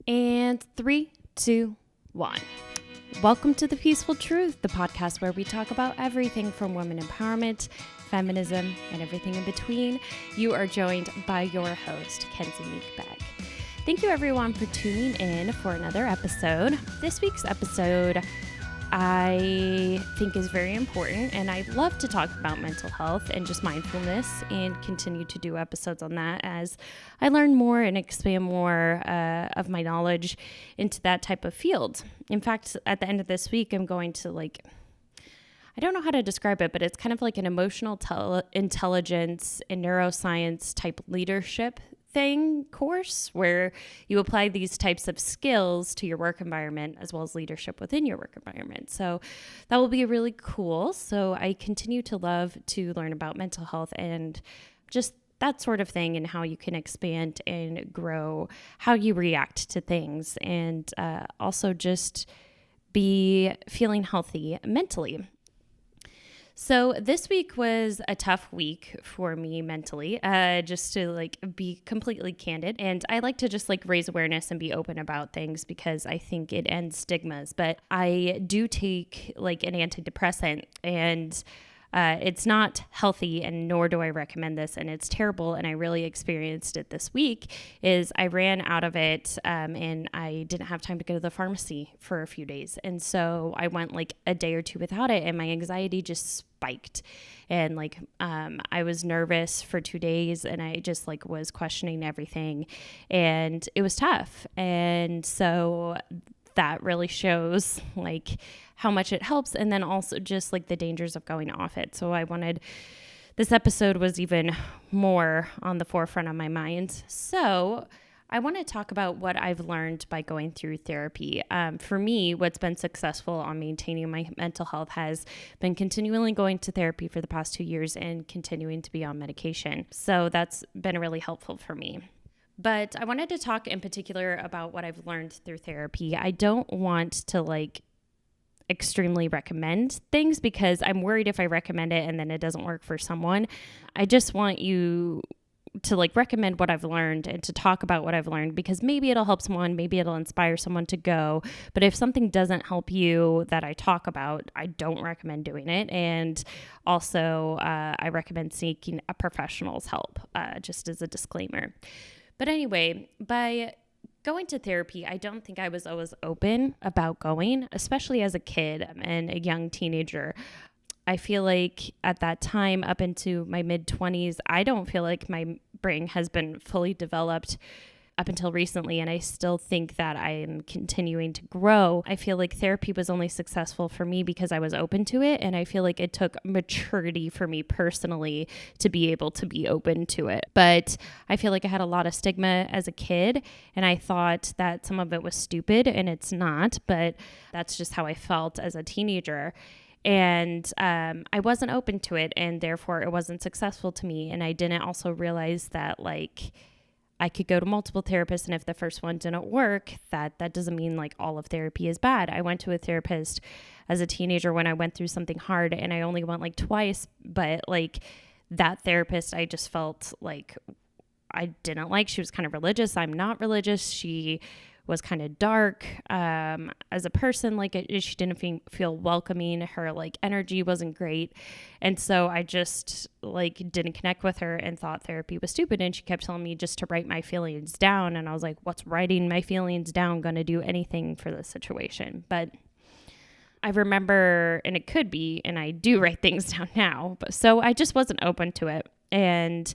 And 3, 2, 1. Welcome to The Peaceful Truth, the podcast where we talk about everything from women empowerment, feminism, and everything in between. You are joined by your host, Kenzie Meekbeck. Thank you everyone for tuning in for another episode. This week's episode I think is very important, and I love to talk about mental health and just mindfulness and continue to do episodes on that as I learn more and expand more of my knowledge into that type of field. In fact, at the end of this week, I'm going to I don't know how to describe it, but it's kind of like an emotional intelligence and neuroscience type leadership course where you apply these types of skills to your work environment as well as leadership within your work environment. So that will be really cool. So I continue to love to learn about mental health and just that sort of thing and how you can expand and grow how you react to things and also just be feeling healthy mentally. So this week was a tough week for me mentally, just to be completely candid. And I like to just raise awareness and be open about things because I think it ends stigmas. But I do take an antidepressant, and it's not healthy, and nor do I recommend this, and it's terrible, and I really experienced it this week, is I ran out of it, and I didn't have time to go to the pharmacy for a few days, and so I went a day or two without it, and my anxiety just spiked, and I was nervous for 2 days, and I just was questioning everything, and it was tough, and so that really shows how much it helps, and then also just the dangers of going off it. So I wanted, this episode was even more on the forefront of my mind. So I want to talk about what I've learned by going through therapy. For me, what's been successful on maintaining my mental health has been continually going to therapy for the past 2 years and continuing to be on medication. So that's been really helpful for me. But I wanted to talk in particular about what I've learned through therapy. I don't want to extremely recommend things because I'm worried if I recommend it and then it doesn't work for someone. I just want you to recommend what I've learned and to talk about what I've learned because maybe it'll help someone, maybe it'll inspire someone to go. But if something doesn't help you that I talk about, I don't recommend doing it. And also I recommend seeking a professional's help, just as a disclaimer. But anyway, by going to therapy, I don't think I was always open about going, especially as a kid and a young teenager. I feel like at that time, up into my mid-20s, I don't feel like my brain has been fully developed up until recently, and I still think that I am continuing to grow. I feel like therapy was only successful for me because I was open to it, and I feel like it took maturity for me personally to be able to be open to it. But I feel like I had a lot of stigma as a kid, and I thought that some of it was stupid, and it's not, but that's just how I felt as a teenager. And I wasn't open to it, and therefore it wasn't successful to me, and I didn't also realize that I could go to multiple therapists, and if the first one didn't work, that doesn't mean all of therapy is bad. I went to a therapist as a teenager when I went through something hard, and I only went twice, but that therapist, I just felt I didn't like. She was kind of religious. I'm not religious. She was kind of dark as a person. She didn't feel welcoming. Her energy wasn't great. And so I just didn't connect with her and thought therapy was stupid. And she kept telling me just to write my feelings down. And I was like, what's writing my feelings down going to do anything for this situation? But I remember, and it could be, and I do write things down now. But so I just wasn't open to it. And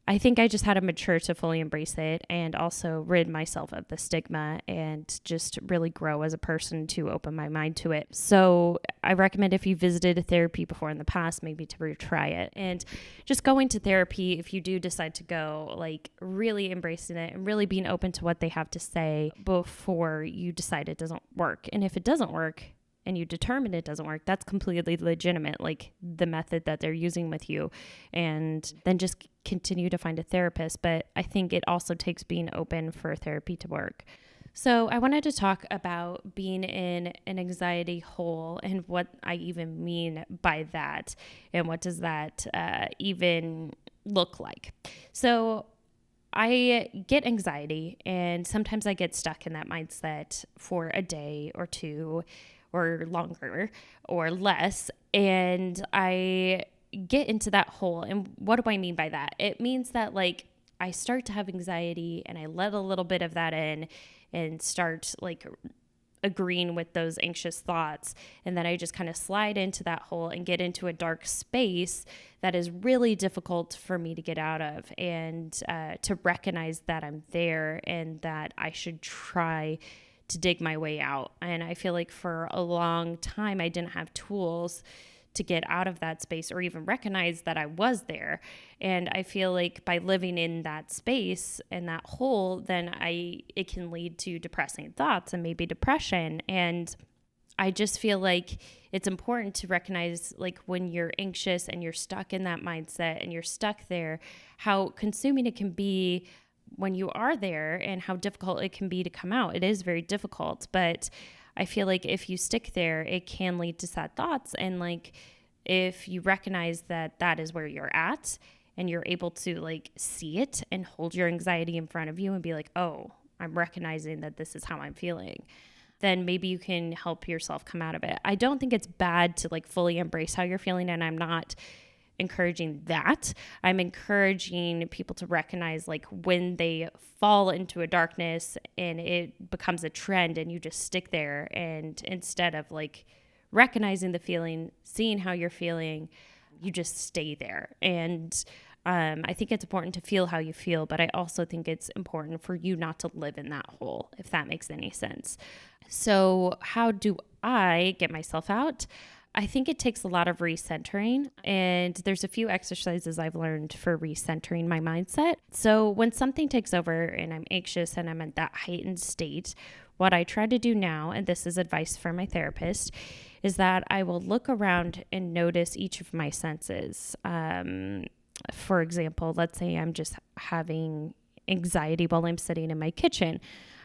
I think I just had to mature to fully embrace it and also rid myself of the stigma and just really grow as a person to open my mind to it. So I recommend if you visited therapy before in the past, maybe to retry it. And just going to therapy, if you do decide to go, really embracing it and really being open to what they have to say before you decide it doesn't work. And if it doesn't work, and you determine it doesn't work, that's completely legitimate, the method that they're using with you. And then just continue to find a therapist. But I think it also takes being open for therapy to work. So I wanted to talk about being in an anxiety hole and what I even mean by that. And what does that even look like? So I get anxiety, and sometimes I get stuck in that mindset for a day or two or longer or less. And I get into that hole. And what do I mean by that? It means that like I start to have anxiety and I let a little bit of that in and start like agreeing with those anxious thoughts. And then I just kind of slide into that hole and get into a dark space that is really difficult for me to get out of, and to recognize that I'm there and that I should try to dig my way out. And I feel like for a long time, I didn't have tools to get out of that space or even recognize that I was there. And I feel like by living in that space and that hole, then it can lead to depressing thoughts and maybe depression. And I just feel like it's important to recognize, like, when you're anxious and you're stuck in that mindset and you're stuck there, how consuming it can be when you are there and how difficult it can be to come out. It is very difficult, but I feel like if you stick there, it can lead to sad thoughts. And like, if you recognize that that is where you're at and you're able to like see it and hold your anxiety in front of you and be like, oh, I'm recognizing that this is how I'm feeling, then maybe you can help yourself come out of it. I don't think it's bad to like fully embrace how you're feeling. And I'm not encouraging that. I'm encouraging people to recognize like when they fall into a darkness and it becomes a trend and you just stick there, and instead of like recognizing the feeling, seeing how you're feeling, you just stay there. And I think it's important to feel how you feel, but I also think it's important for you not to live in that hole, if that makes any sense. So how do I get myself out? I think it takes a lot of recentering, and there's a few exercises I've learned for recentering my mindset. So when something takes over and I'm anxious and I'm in that heightened state, what I try to do now, and this is advice from my therapist, is that I will look around and notice each of my senses. For example, let's say I'm just having anxiety while I'm sitting in my kitchen.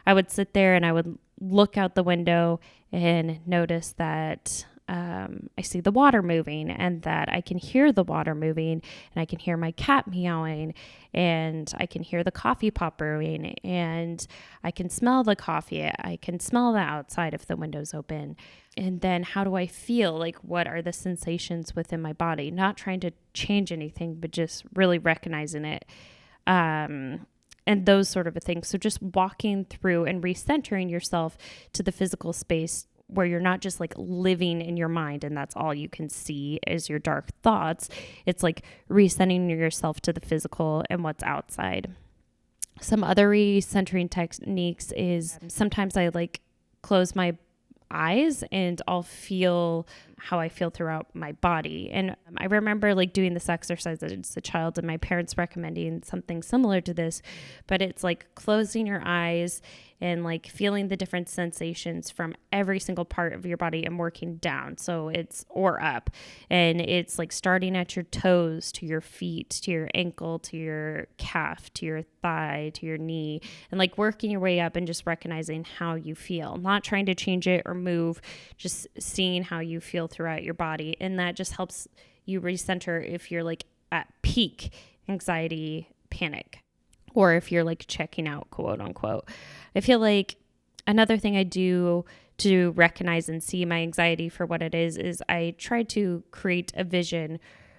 I would sit there and I would look out the window and notice that I see the water moving, and that I can hear the water moving, and I can hear my cat meowing, and I can hear the coffee pot brewing, and I can smell the coffee. I can smell the outside if the window's open. And then how do I feel? Like, what are the sensations within my body? Not trying to change anything, but just really recognizing it. And those sort of things. So just walking through and recentering yourself to the physical space where you're not just like living in your mind and that's all you can see is your dark thoughts. It's like recentering yourself to the physical and what's outside. Some other recentering techniques is sometimes I like close my eyes and I'll feel how I feel throughout my body. And I remember like doing this exercise as a child and my parents recommending something similar to this, but it's like closing your eyes and like feeling the different sensations from every single part of your body and working down. So it's, or up, and it's like starting at your toes to your feet, to your ankle, to your calf, to your thigh, to your knee, and like working your way up and just recognizing how you feel, not trying to change it or move, just seeing how you feel throughout your body. And that just helps you recenter if you're like at peak anxiety, panic, or if you're like checking out, quote unquote. I feel like another thing I do to recognize and see my anxiety for what it is I try to create a vision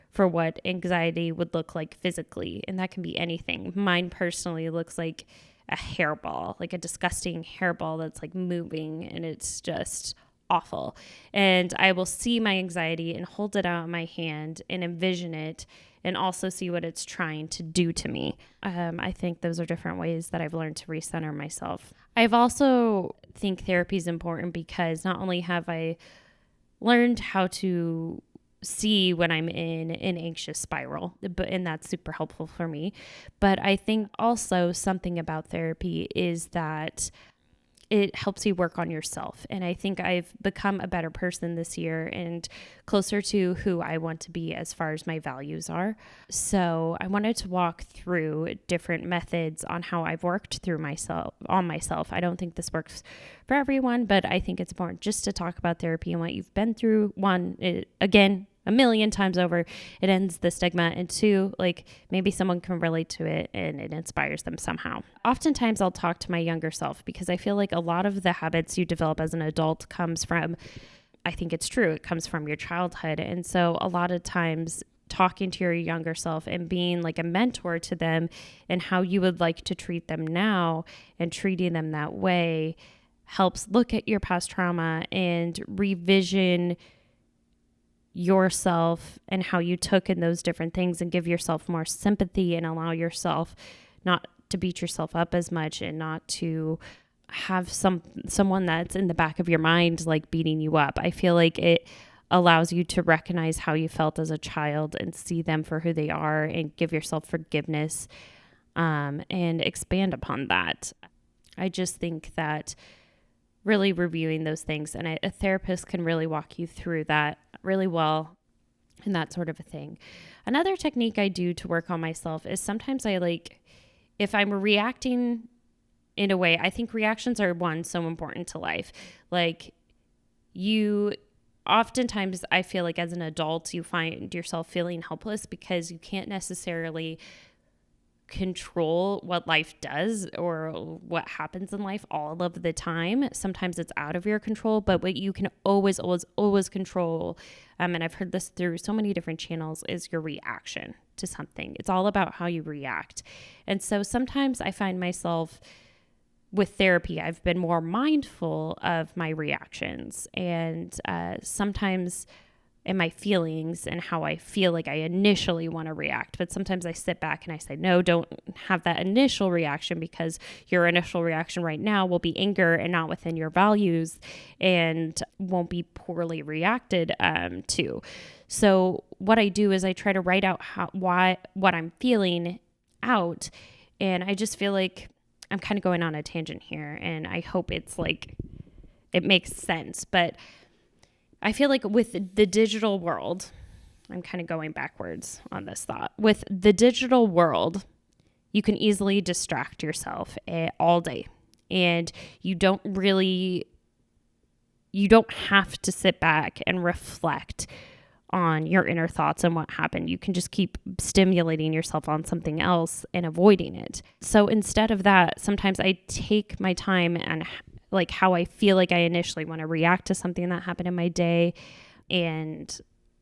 for what anxiety would look like physically. And that can be anything. Mine personally looks like a hairball, like a disgusting hairball that's like moving, and it's just awful. And I will see my anxiety and hold it out in my hand and envision it, and also see what it's trying to do to me. I think those are different ways that I've learned to recenter myself. I've also think therapy is important because not only have I learned how to see when I'm in an anxious spiral, and that's super helpful for me, but I think also something about therapy is that it helps you work on yourself. And I think I've become a better person this year and closer to who I want to be as far as my values are. So I wanted to walk through different methods on how I've worked through myself. I don't think this works for everyone, but I think it's important just to talk about therapy and what you've been through. Again, a million times over, it ends the stigma. And two, like maybe someone can relate to it and it inspires them somehow. Oftentimes I'll talk to my younger self because I feel like a lot of the habits you develop as an adult comes from, I think it's true, it comes from your childhood. And so a lot of times talking to your younger self and being like a mentor to them and how you would like to treat them now and treating them that way helps look at your past trauma and revision yourself and how you took in those different things and give yourself more sympathy and allow yourself not to beat yourself up as much and not to have someone that's in the back of your mind like beating you up. I feel like it allows you to recognize how you felt as a child and see them for who they are and give yourself forgiveness and expand upon that. I just think that really reviewing those things, and a therapist can really walk you through that really well and that sort of a thing. Another technique I do to work on myself is sometimes if I'm reacting in a way, I think reactions are so important to life. Like oftentimes I feel like as an adult, you find yourself feeling helpless because you can't necessarily control what life does or what happens in life all of the time. Sometimes it's out of your control, but what you can always control, and I've heard this through so many different channels, is your reaction to something. It's all about how you react. And so sometimes I find myself with therapy, I've been more mindful of my reactions and sometimes in my feelings and how I feel like I initially want to react. But sometimes I sit back and I say, no, don't have that initial reaction because your initial reaction right now will be anger and not within your values and won't be poorly reacted to. So what I do is I try to write out what I'm feeling out. And I just feel like I'm kind of going on a tangent here and I hope it's like, it makes sense. But I feel like with the digital world, I'm kind of going backwards on this thought. With the digital world, you can easily distract yourself all day. And you don't have to sit back and reflect on your inner thoughts and what happened. You can just keep stimulating yourself on something else and avoiding it. So instead of that, sometimes I take my time and like how I feel like I initially want to react to something that happened in my day and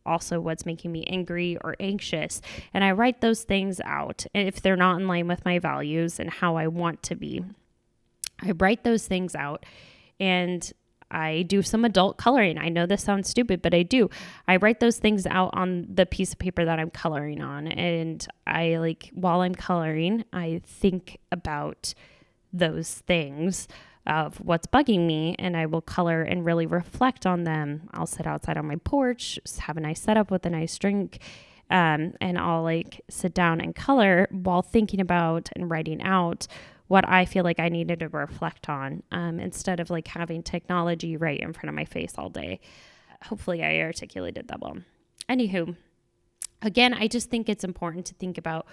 also what's making me angry or anxious. And I write those things out. And if they're not in line with my values and how I want to be, I write those things out and I do some adult coloring. I know this sounds stupid, but I do. I write those things out on the piece of paper that I'm coloring on. And while I'm coloring, I think about those things of what's bugging me, and I will color and really reflect on them. I'll sit outside on my porch, have a nice setup with a nice drink, and I'll sit down and color while thinking about and writing out what I feel like I needed to reflect on, instead of having technology right in front of my face all day. Hopefully I articulated that well. Anywho, again, I just think it's important to think about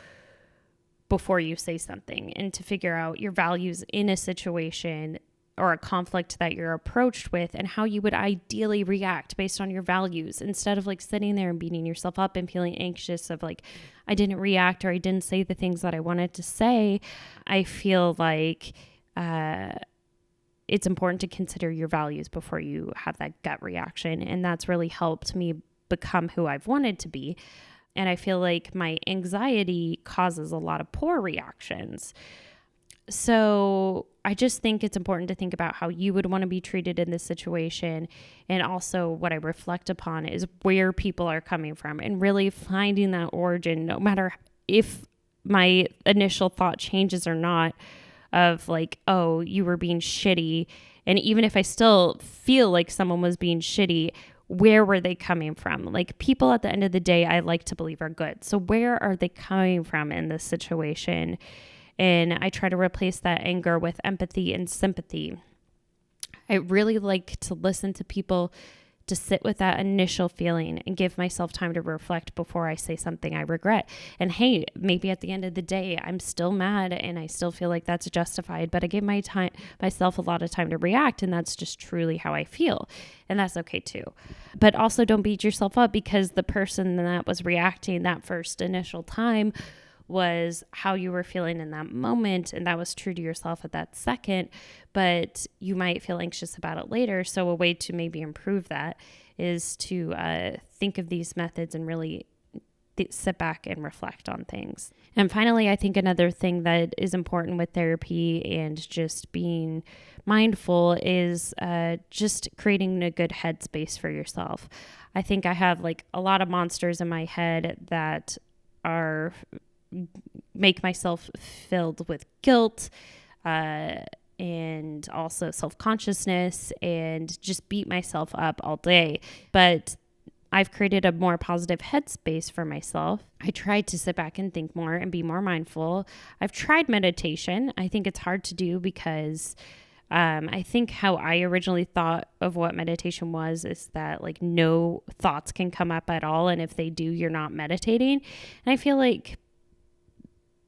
before you say something and to figure out your values in a situation or a conflict that you're approached with and how you would ideally react based on your values, instead of sitting there and beating yourself up and feeling anxious of I didn't react or I didn't say the things that I wanted to say. I feel like it's important to consider your values before you have that gut reaction. And that's really helped me become who I've wanted to be. And I feel like my anxiety causes a lot of poor reactions. So I just think it's important to think about how you would want to be treated in this situation. And also what I reflect upon is where people are coming from and really finding that origin, no matter if my initial thought changes or not, of oh, you were being shitty. And even if I still feel like someone was being shitty, where were they coming from? People at the end of the day, I like to believe are good. So where are they coming from in this situation? And I try to replace that anger with empathy and sympathy. I really like to listen to people to sit with that initial feeling and give myself time to reflect before I say something I regret. And hey, maybe at the end of the day, I'm still mad and I still feel like that's justified, but I gave myself a lot of time to react, and that's just truly how I feel. And that's okay too. But also don't beat yourself up because the person that was reacting that first initial time was how you were feeling in that moment, and that was true to yourself at that second, but you might feel anxious about it later. So a way to maybe improve that is to think of these methods and really sit back and reflect on things. And finally, I think another thing that is important with therapy and just being mindful is just creating a good headspace for yourself. I think I have like a lot of monsters in my head that make myself filled with guilt and also self-consciousness and just beat myself up all day. But I've created a more positive headspace for myself. I tried to sit back and think more and be more mindful. I've tried meditation. I think it's hard to do because I think how I originally thought of what meditation was is that like no thoughts can come up at all. And if they do, you're not meditating. And I feel like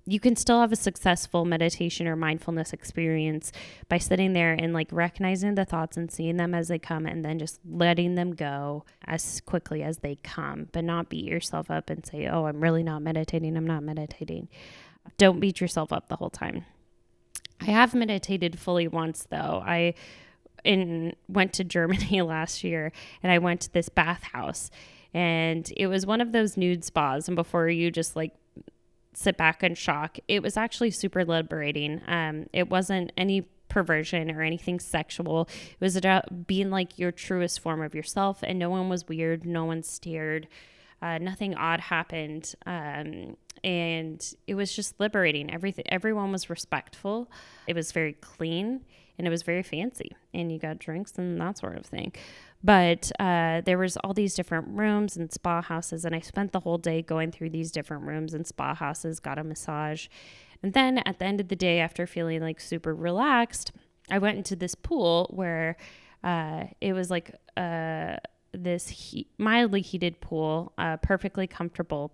you can still have a successful meditation or mindfulness experience by sitting there and like recognizing the thoughts and seeing them as they come and then just letting them go as quickly as they come, but not beat yourself up and say, oh, I'm really not meditating. I'm not meditating. Don't beat yourself up the whole time. I have meditated fully once though. I went to Germany last year and I went to this bathhouse, and it was one of those nude spas. And before you just like sit back in shock, it was actually super liberating. It wasn't any perversion or anything sexual. It was about being like your truest form of yourself, and no one was weird. No one stared. Nothing odd happened. And it was just liberating. Everyone was respectful. It was very clean and it was very fancy, and you got drinks and that sort of thing. But there was all these different rooms and spa houses, and I spent the whole day going through these different rooms and spa houses, got a massage. And then at the end of the day, after feeling like super relaxed, I went into this pool where it was like this mildly heated pool, perfectly comfortable.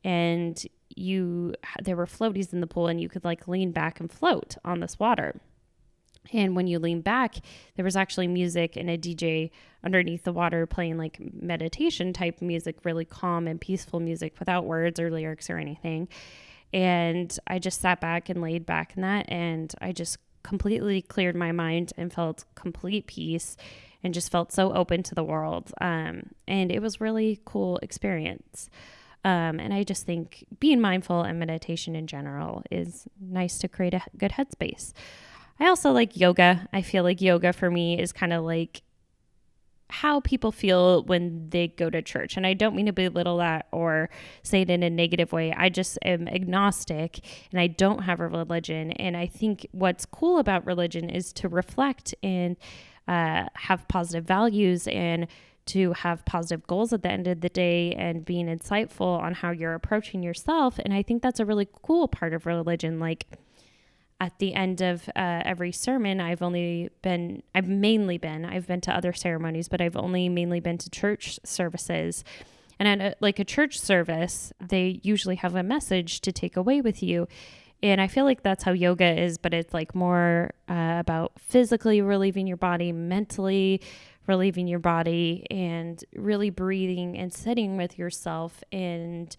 And there were floaties in the pool, and you could like lean back and float on this water. And when you lean back, there was actually music and a DJ underneath the water playing like meditation type music, really calm and peaceful music without words or lyrics or anything. And I just sat back and laid back in that, and I just completely cleared my mind and felt complete peace and just felt so open to the world. And it was really cool experience. And I just think being mindful and meditation in general is nice to create a good headspace. I also like yoga. I feel like yoga for me is kind of like how people feel when they go to church. And I don't mean to belittle that or say it in a negative way. I just am agnostic and I don't have a religion. And I think what's cool about religion is to reflect and have positive values and to have positive goals at the end of the day and being insightful on how you're approaching yourself. And I think that's a really cool part of religion. Like, at the end of every sermon, I've been to other ceremonies, but I've only mainly been to church services. And at a church service, they usually have a message to take away with you. And I feel like that's how yoga is, but it's like more about physically relieving your body, mentally relieving your body, and really breathing and sitting with yourself and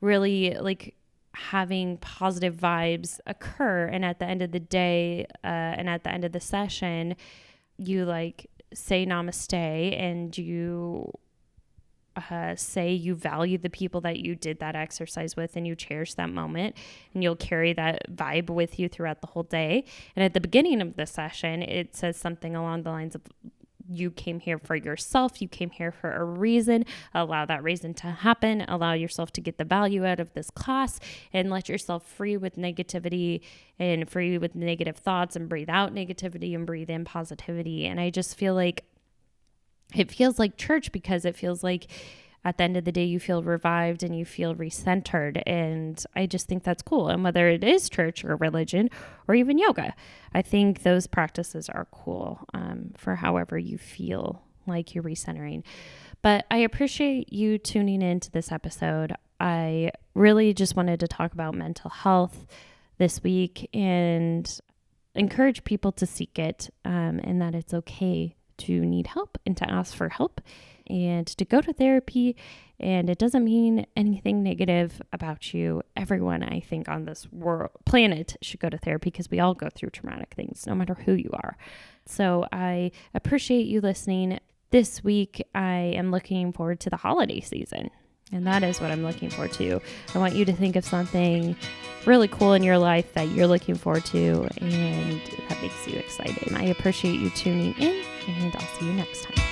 really like having positive vibes occur. And at the end of the day and at the end of the session, you like say namaste, and you say you value the people that you did that exercise with, and you cherish that moment, and you'll carry that vibe with you throughout the whole day. And at the beginning of the session, it says something along the lines of, you came here for yourself. You came here for a reason. Allow that reason to happen. Allow yourself to get the value out of this class, and let yourself free with negativity and free with negative thoughts, and breathe out negativity and breathe in positivity. And I just feel like it feels like church, because it feels like at the end of the day, you feel revived and you feel recentered. And I just think that's cool. And whether it is church or religion or even yoga, I think those practices are cool for however you feel like you're recentering. But I appreciate you tuning into this episode. I really just wanted to talk about mental health this week and encourage people to seek it, and that it's okay to need help and to ask for help and to go to therapy. And it doesn't mean anything negative about you. Everyone, I think, on this planet should go to therapy because we all go through traumatic things, no matter who you are. So I appreciate you listening. This week, I am looking forward to the holiday season, and that is what I'm looking forward to. I want you to think of something really cool in your life that you're looking forward to and that makes you excited. And I appreciate you tuning in, and I'll see you next time.